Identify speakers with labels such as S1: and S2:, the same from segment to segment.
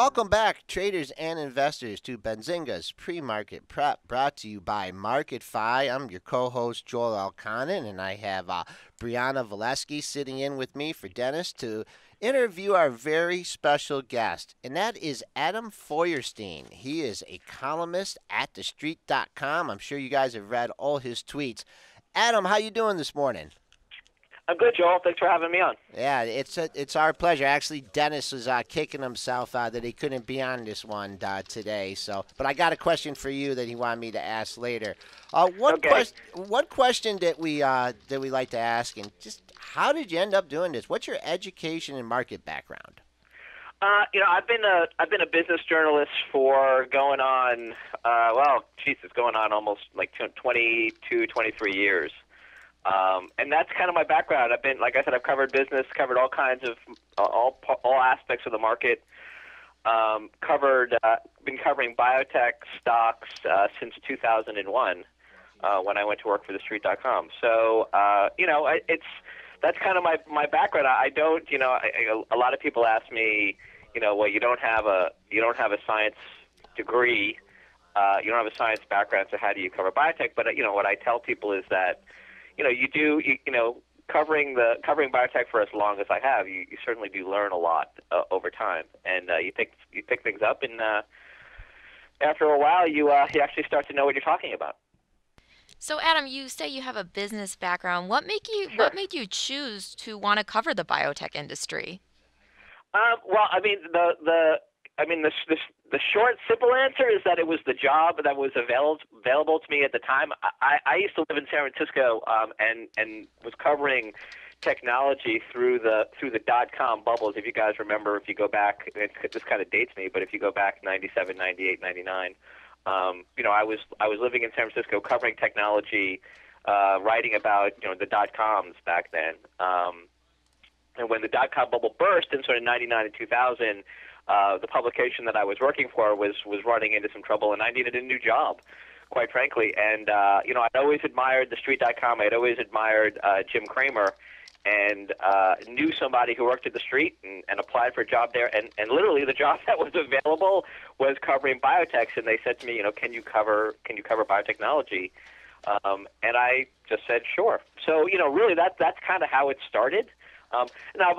S1: Welcome back, traders and investors, to Benzinga's pre-market prep, brought to you by MarketFi. I'm your co-host Joel Alconin, and I have Brianna Valesky sitting in with me for Dennis to interview our very special guest, and that is Adam Feuerstein. He is a columnist at TheStreet.com. I'm sure you guys have read all his tweets. Adam, how you doing this morning?
S2: I'm good, Joel. Thanks for having me on.
S1: Yeah, it's our pleasure. Actually, Dennis was kicking himself that he couldn't be on this one today. But I got a question for you that he wanted me to ask later.
S2: Okay.
S1: One question that we like to ask, and just how did you end up doing this? What's your education and market background?
S2: I've been a business journalist for going on, it's going on almost like 22, 23 years. And that's kind of my background. I've been, like I said, I've covered business, covered all kinds of, all aspects of the market, been covering biotech stocks since 2001 when I went to work for TheStreet.com. So, that's kind of my background. I don't, a lot of people ask me, well, you don't have a science degree, you don't have a science background, so how do you cover biotech? But, what I tell people is that, covering biotech for as long as I have, you certainly do learn a lot over time, and you pick things up, and after a while, you actually start to know what you're talking about.
S3: So, Adam, you say you have a business background. What
S2: Sure.
S3: what made you choose to want to cover the biotech industry?
S2: The short, simple answer is that it was the job that was available to me at the time. I used to live in San Francisco, and was covering technology through the .com bubbles. If you guys remember, if you go back, this kind of dates me, but if you go back 97, 98, 99, I was living in San Francisco covering technology, writing about the .coms back then. And when the .com bubble burst in sort of 99 and 2000, the publication that I was working for was running into some trouble, and I needed a new job, quite frankly. And I'd always admired TheStreet.com. I'd always admired Jim Cramer, and knew somebody who worked at The Street and applied for a job there. And literally the job that was available was covering biotechs, and they said to me, can you cover biotechnology? And I just said sure. So really that's kind of how it started. Now I've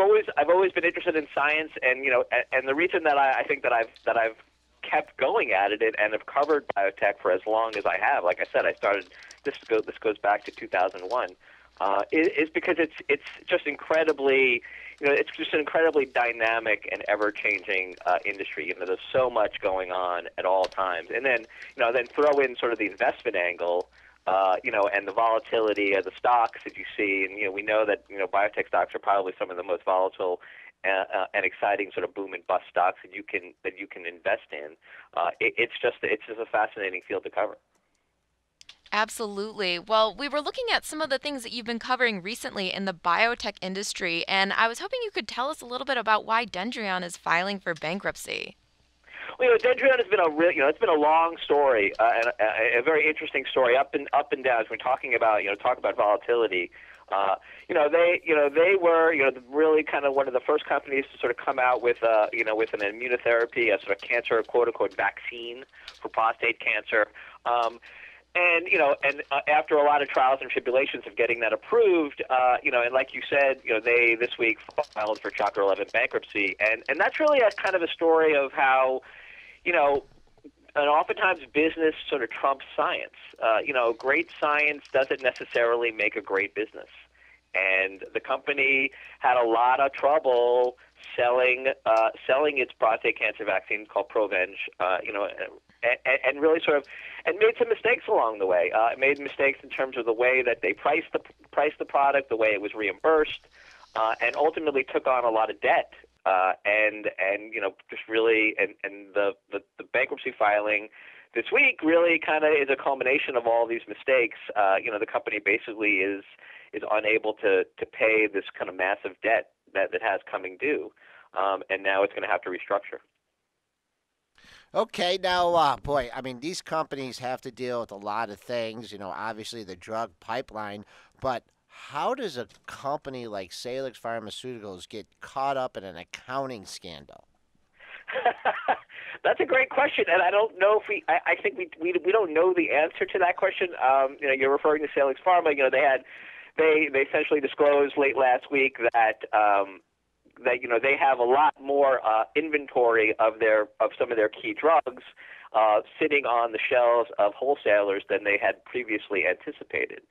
S2: always been interested in science, and and the reason that I think that I've kept going at it and have covered biotech for as long as I have, like I said, I started this goes back to 2001, is because it's just incredibly it's just an incredibly dynamic and ever changing industry. There's so much going on at all times, and then then throw in sort of the investment angle. And the volatility of the stocks that you see, and we know that biotech stocks are probably some of the most volatile and exciting sort of boom and bust stocks that you can invest in. It's just a fascinating field to cover.
S3: Absolutely. Well, we were looking at some of the things that you've been covering recently in the biotech industry, and I was hoping you could tell us a little bit about why Dendreon is filing for bankruptcy.
S2: Well, Dendreon has been it's been a long story and a very interesting story, up and down. As we're talking about, talk about volatility. They were, really kind of one of the first companies to sort of come out with, with an immunotherapy, a sort of cancer, quote unquote, vaccine for prostate cancer. And after a lot of trials and tribulations of getting that approved, and like you said, they this week filed for Chapter 11 bankruptcy, and that's really a kind of a story of how, and oftentimes business sort of trumps science. Great science doesn't necessarily make a great business, and the company had a lot of trouble selling its prostate cancer vaccine called Provenge, and really sort of, and made some mistakes along the way. It made mistakes in terms of the way that they priced the product, the way it was reimbursed, and ultimately took on a lot of debt. Just really, and the bankruptcy filing this week really kind of is a culmination of all these mistakes. The company basically is unable to pay this kind of massive debt that it has coming due, and now it's going to have to restructure.
S1: Okay, now, boy, I mean, these companies have to deal with a lot of things, obviously the drug pipeline, but how does a company like Salix Pharmaceuticals get caught up in an accounting scandal?
S2: That's a great question, and I don't know if I think we don't know the answer to that question. You're referring to Salix Pharma. They essentially disclosed late last week that they have a lot more inventory of some of their key drugs sitting on the shelves of wholesalers than they had previously anticipated.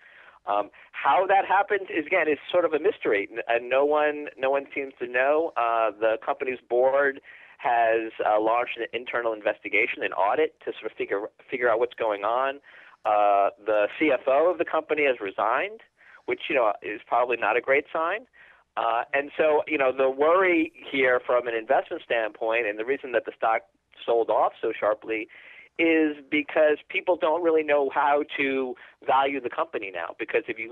S2: How that happens is sort of a mystery, and no one seems to know. The company's board has launched an internal investigation, an audit, to sort of figure out what's going on. The CFO of the company has resigned, which is probably not a great sign. And so the worry here from an investment standpoint, and the reason that the stock sold off so sharply, is because people don't really know how to value the company now. Because if you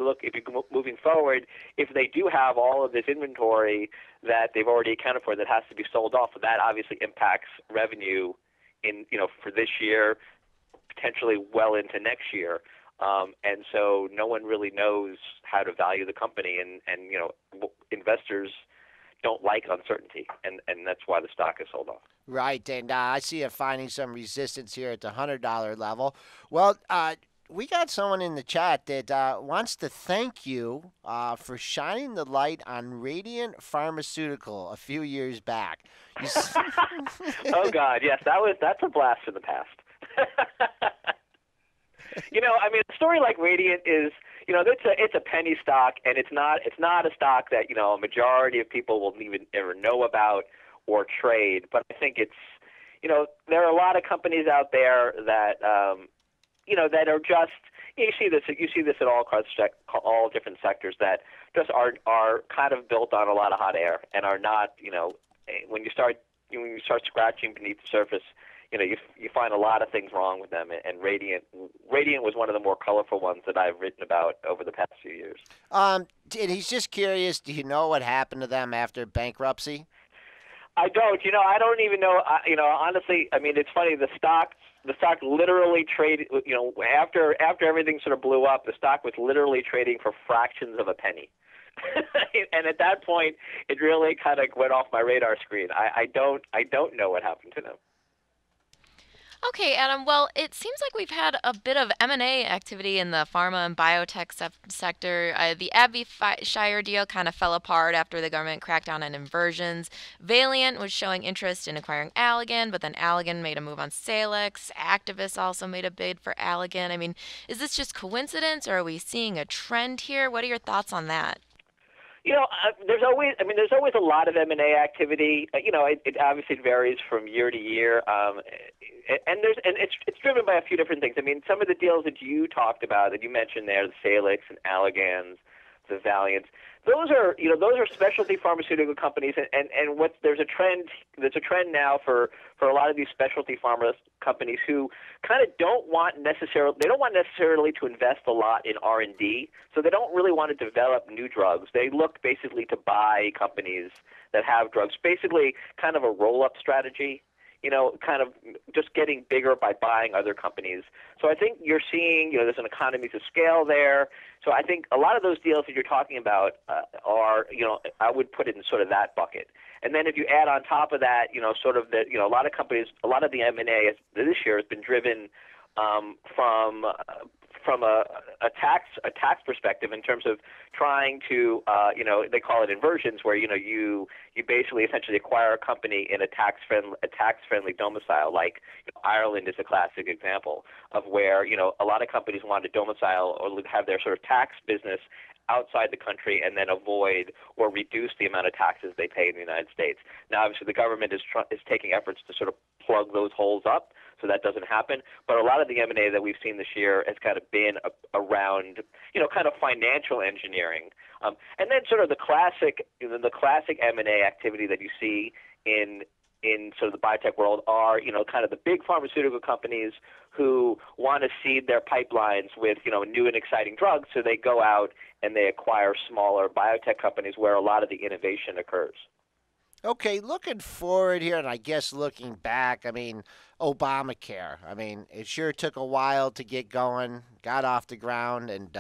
S2: moving forward, if they do have all of this inventory that they've already accounted for that has to be sold off, that obviously impacts revenue for this year, potentially well into next year. And so no one really knows how to value the company, and investors don't like uncertainty, and that's why the stock is sold off.
S1: Right, and I see it finding some resistance here at the $100 level. Well, we got someone in the chat that wants to thank you for shining the light on Radiant Pharmaceutical a few years back.
S2: Oh God, yes, that's a blast from the past. A story like Radiant is, it's a penny stock, and it's not a stock that a majority of people will even ever know about or trade. But I think it's, there are a lot of companies out there that that are just, you see this in all across all different sectors that just are kind of built on a lot of hot air and are not, when you start scratching beneath the surface, you find a lot of things wrong with them, and Radiant was one of the more colorful ones that I've written about over the past few years.
S1: And he's just curious, do you know what happened to them after bankruptcy?
S2: I don't. I don't even know. Honestly, it's funny. The stock literally traded. After everything sort of blew up, the stock was literally trading for fractions of a penny. And at that point, it really kind of went off my radar screen. I don't know what happened to them.
S3: Okay, Adam. Well, it seems like we've had a bit of M&A activity in the pharma and biotech sector. The AbbVie-Shire deal kind of fell apart after the government cracked down on inversions. Valiant was showing interest in acquiring Allergan, but then Allergan made a move on Salix. Activists also made a bid for Allergan. Is this just coincidence, or are we seeing a trend here? What are your thoughts on that?
S2: There's always a lot of M&A activity. It obviously varies from year to year, and it's driven by a few different things. Some of the deals that you talked about, that you mentioned there, the Salix and Allergans, the Valiants, those are specialty pharmaceutical companies, and there's a trend now for a lot of these specialty pharma companies who kind of don't want necessarily to invest a lot in R&D, so they don't really want to develop new drugs. They look basically to buy companies that have drugs, basically kind of a roll-up strategy. Kind of just getting bigger by buying other companies. So I think you're seeing, there's an economies of scale there. So I think a lot of those deals that you're talking about are, I would put it in sort of that bucket. And then if you add on top of that, sort of a lot of companies, a lot of the M&A this year has been driven from a tax perspective, in terms of trying to they call it inversions, where you basically essentially acquire a company in a tax friendly domicile. Like Ireland is a classic example of where a lot of companies want to domicile or have their sort of tax business outside the country and then avoid or reduce the amount of taxes they pay in the United States. Now, obviously, the government is taking efforts to sort of plug those holes up so that doesn't happen. But a lot of the M&A that we've seen this year has kind of been around, kind of financial engineering. And then sort of the classic M&A activity that you see in sort of the biotech world are, kind of the big pharmaceutical companies who want to seed their pipelines with, new and exciting drugs. So they go out and they acquire smaller biotech companies where a lot of the innovation occurs.
S1: Okay, looking forward here, and I guess looking back, Obamacare. It sure took a while to get going, got off the ground, and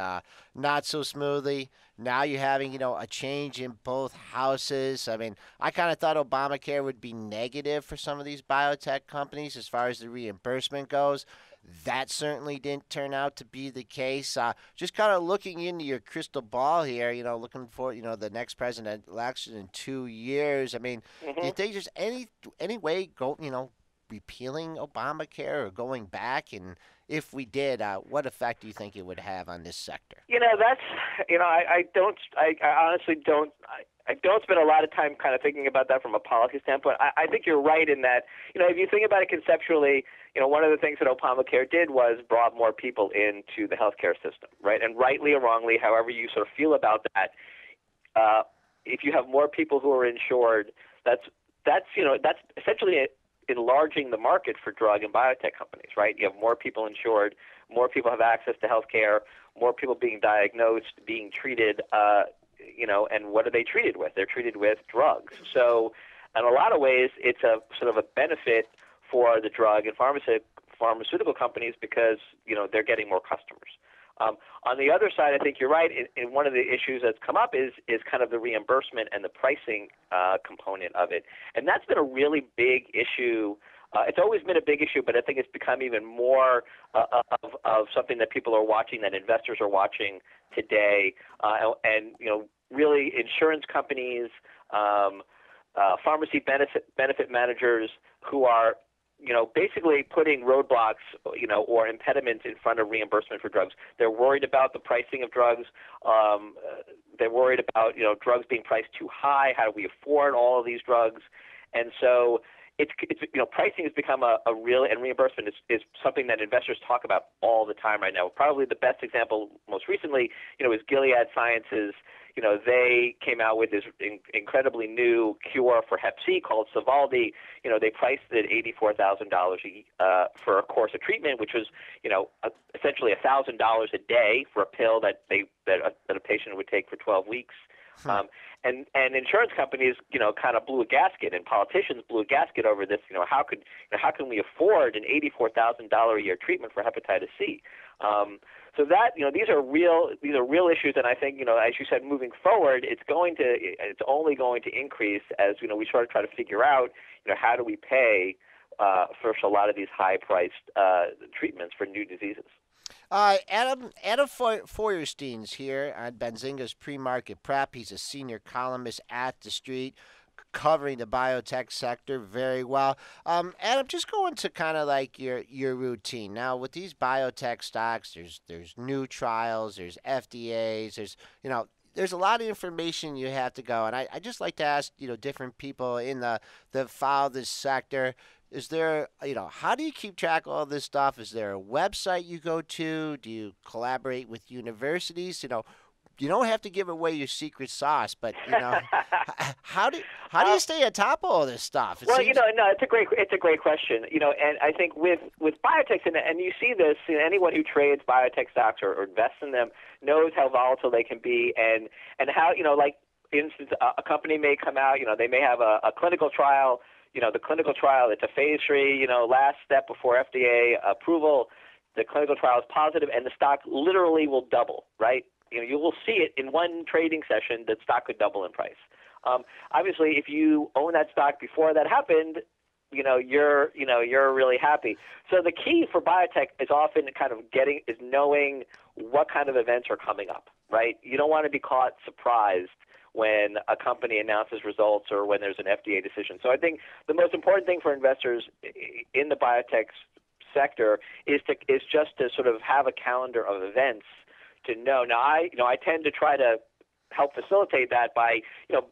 S1: not so smoothly. Now you're having, a change in both houses. I kind of thought Obamacare would be negative for some of these biotech companies as far as the reimbursement goes. That certainly didn't turn out to be the case. Just kind of looking into your crystal ball here, looking for, the next president election in 2 years. Do you
S2: Hmm.
S1: think there's any way repealing Obamacare or going back? And if we did, what effect do you think it would have on this sector?
S2: That's I don't I honestly don't I don't spend a lot of time kind of thinking about that from a policy standpoint. I think you're right in that if you think about it conceptually, one of the things that Obamacare did was brought more people into the healthcare system, right? And rightly or wrongly, however you sort of feel about that, if you have more people who are insured, that's essentially enlarging the market for drug and biotech companies, right? You have more people insured, more people have access to healthcare, more people being diagnosed, being treated, and what are they treated with? They're treated with drugs. So in a lot of ways, it's a sort of a benefit for the drug and pharmaceutical companies because, they're getting more customers. On the other side, I think you're right. In one of the issues that's come up is kind of the reimbursement and the pricing component of it, and that's been a really big issue. It's always been a big issue, but I think it's become even more of something that people are watching, that investors are watching today, and really insurance companies, pharmacy benefit managers who are basically putting roadblocks, or impediments in front of reimbursement for drugs. They're worried about the pricing of drugs. They're worried about, drugs being priced too high. How do we afford all of these drugs? And so it's pricing has become a real, and reimbursement is something that investors talk about all the time right now. Probably the best example most recently, is Gilead Sciences. They came out with this incredibly new cure for Hep C called Sovaldi. They priced it at $84,000 for a course of treatment, which was, essentially $1,000 a day for a pill that a patient would take for 12 weeks.
S1: Hmm.
S2: And insurance companies, kind of blew a gasket, and politicians blew a gasket over this. How can we afford an $84,000 a year treatment for hepatitis C? So that these are real issues, and I think as you said, moving forward, it's only going to increase as we sort of try to figure out how do we pay for a lot of these high priced treatments for new diseases.
S1: Adam Feuerstein's here on Benzinga's pre-market prep. He's a senior columnist at TheStreet, covering the biotech sector very well. Adam, just go into kind of like your routine now with these biotech stocks. There's new trials, there's FDA's, there's a lot of information you have to go. And I just like to ask, different people in the follow this sector. Is there, how do you keep track of all this stuff? Is there a website you go to? Do you collaborate with universities? You don't have to give away your secret sauce, but how do you stay on top of all this stuff?
S2: Well, no, it's a great question. And I think with biotechs, and you see this, anyone who trades biotech stocks or invests in them knows how volatile they can be, and how like, for instance, a company may come out, they may have a clinical trial. The clinical trial, it's a phase 3, last step before FDA approval. The clinical trial is positive, and the stock literally will double, right? You will see it in one trading session that stock could double in price. Obviously, if you own that stock before that happened, you're really happy. So the key for biotech is often knowing what kind of events are coming up, right? You don't want to be caught surprised when a company announces results or when there's an FDA decision. So I think the most important thing for investors in the biotech sector is just to sort of have a calendar of events to know. Now, I tend to try to help facilitate that by,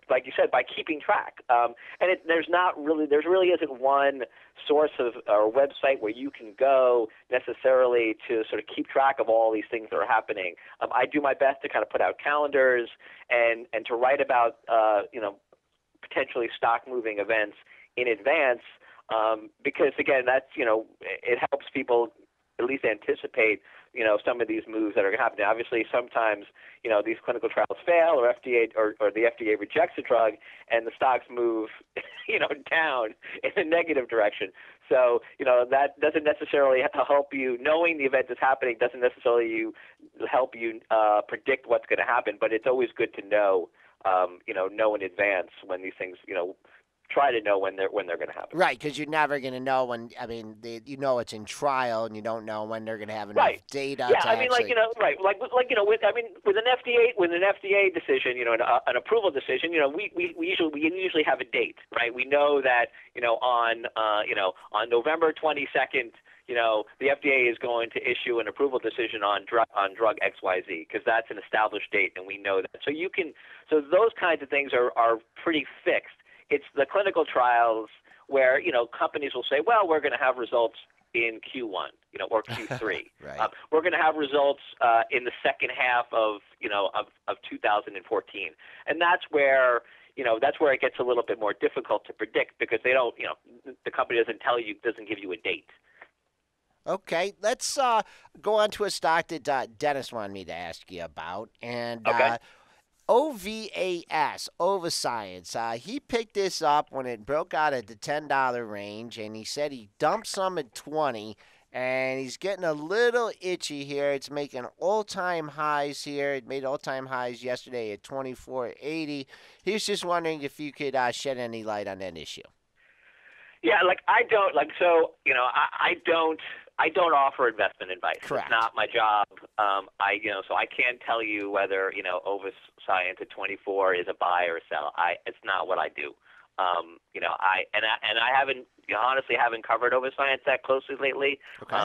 S2: like you said, by keeping track. And there really isn't one source of or website where you can go necessarily to sort of keep track of all these things that are happening. I do my best to kind of put out calendars and to write about, potentially stock moving events in advance, because again, that's, it helps people at least anticipate some of these moves that are happening. Obviously, sometimes, these clinical trials fail, or the FDA rejects a drug, and the stocks move, down in a negative direction. So, that doesn't necessarily help you. Knowing the event is happening doesn't necessarily help you predict what's going to happen. But it's always good to know, know in advance when these things, try to know when they're going to happen.
S1: Right, because you're never going to know when. I mean, it's in trial, and you don't know when they're going to have enough data.
S2: Yeah,
S1: to
S2: I mean,
S1: actually...
S2: with an FDA decision, an approval decision, we usually have a date, right? We know that, on November 22nd, the FDA is going to issue an approval decision on drug XYZ, because that's an established date, and we know that. So those kinds of things are pretty fixed. It's the clinical trials where, companies will say, well, we're going to have results in Q1, or Q3.
S1: Right.
S2: We're going to have results in the second half of 2014. And that's where it gets a little bit more difficult to predict, because they don't, the company doesn't give you a date.
S1: Okay, let's go on to a stock that Dennis wanted me to ask you about. And
S2: okay.
S1: OVAS, Ovascience. He picked this up when it broke out at the $10 range, and he said he dumped some at 20, and he's getting a little itchy here. It's making all-time highs here. It made all-time highs yesterday at 24.80. He was just wondering if you could shed any light on that issue.
S2: Yeah, I don't offer investment advice.
S1: Correct.
S2: It's not my job. So I can't tell you whether, Ovascience at 24 is a buy or a sell. It's not what I do. I honestly haven't covered Ovascience that closely lately.
S1: Okay.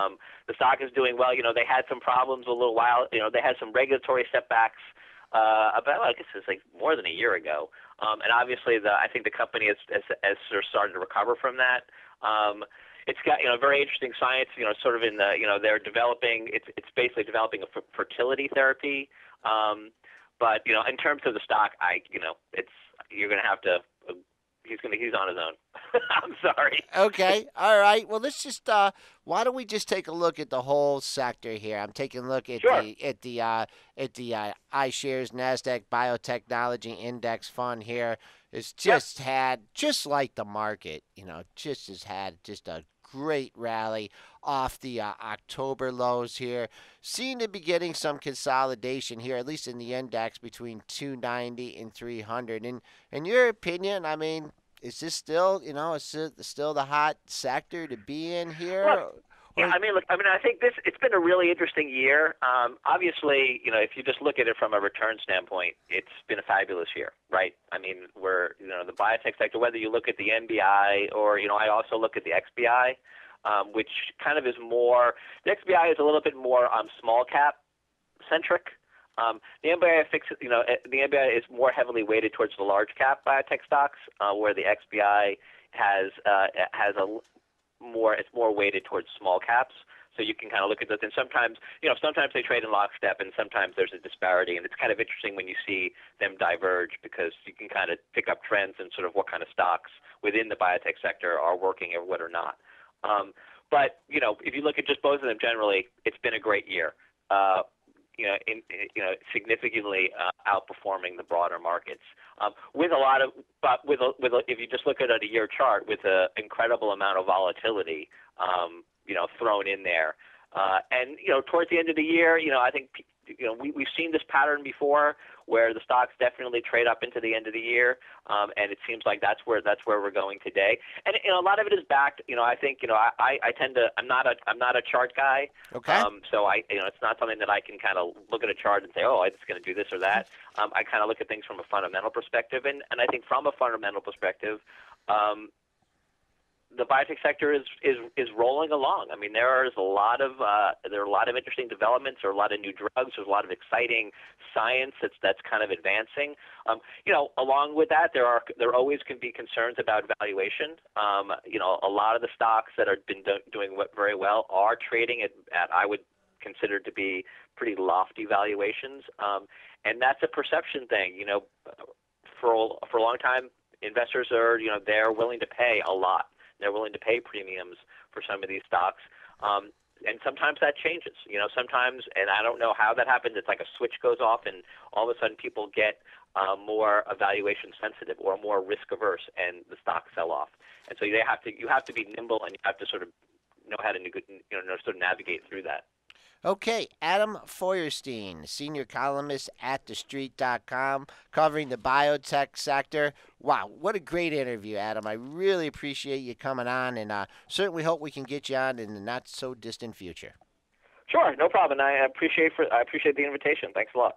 S2: The stock is doing well. They had some problems a little while. They had some regulatory setbacks about, I guess it's like more than a year ago. And obviously I think the company has sort of started to recover from that. It's got very interesting science. Sort of in the they're developing. It's basically developing a fertility therapy. But in terms of the stock, you're going to have to. He's on his own. I'm sorry.
S1: Okay. All right. Well, let's just why don't we just take a look at the whole sector here? I'm taking a look at
S2: Sure.
S1: the iShares Nasdaq Biotechnology Index Fund here. It's just had, just like the market, just has had just a great rally off the October lows here. Seem to be getting some consolidation here, at least in the index, between 290 and 300. And in your opinion, I mean, is this still, is it still the hot sector to be in here?
S2: Look, yeah, I think it's been a really interesting year. Obviously, if you just look at it from a return standpoint, it's been a fabulous year, right? I mean, we're, the biotech sector, whether you look at the NBI or, I also look at the XBI, which kind of is more, the XBI is a little bit more small cap centric. The NBI is more heavily weighted towards the large cap biotech stocks, where the XBI has it's more weighted towards small caps. So you can kind of look at those, and sometimes they trade in lockstep, and sometimes there's a disparity, and it's kind of interesting when you see them diverge, because you can kind of pick up trends and sort of what kind of stocks within the biotech sector are working and what are not. But if you look at just both of them generally, it's been a great year. Significantly outperforming the broader markets. If you just look at a year chart with an incredible amount of volatility, thrown in there, and towards the end of the year, I think we've seen this pattern before, where the stocks definitely trade up into the end of the year, and it seems like that's where we're going today. And a lot of it is backed. I think I tend to I'm not a chart guy.
S1: Okay.
S2: So it's not something that I can kind of look at a chart and say, oh, it's going to do this or that. I kind of look at things from a fundamental perspective, and I think from a fundamental perspective, the biotech sector is rolling along. I mean, there are a lot of interesting developments. There are a lot of new drugs. There's a lot of exciting science that's kind of advancing. Along with that, there always can be concerns about valuation. A lot of the stocks that have been doing very well are trading at I would consider to be pretty lofty valuations, and that's a perception thing. For a long time, investors are they're willing to pay a lot. They're willing to pay premiums for some of these stocks. sometimes that changes. Sometimes, and I don't know how that happens. It's like a switch goes off, and all of a sudden people get more evaluation sensitive or more risk averse, and the stocks sell off. And so you have to be nimble, and you have to sort of know how to sort of navigate through that.
S1: Okay, Adam Feuerstein, senior columnist at TheStreet.com, covering the biotech sector. Wow, what a great interview, Adam. I really appreciate you coming on, and certainly hope we can get you on in the not so distant future.
S2: Sure, no problem. I appreciate the invitation. Thanks a lot.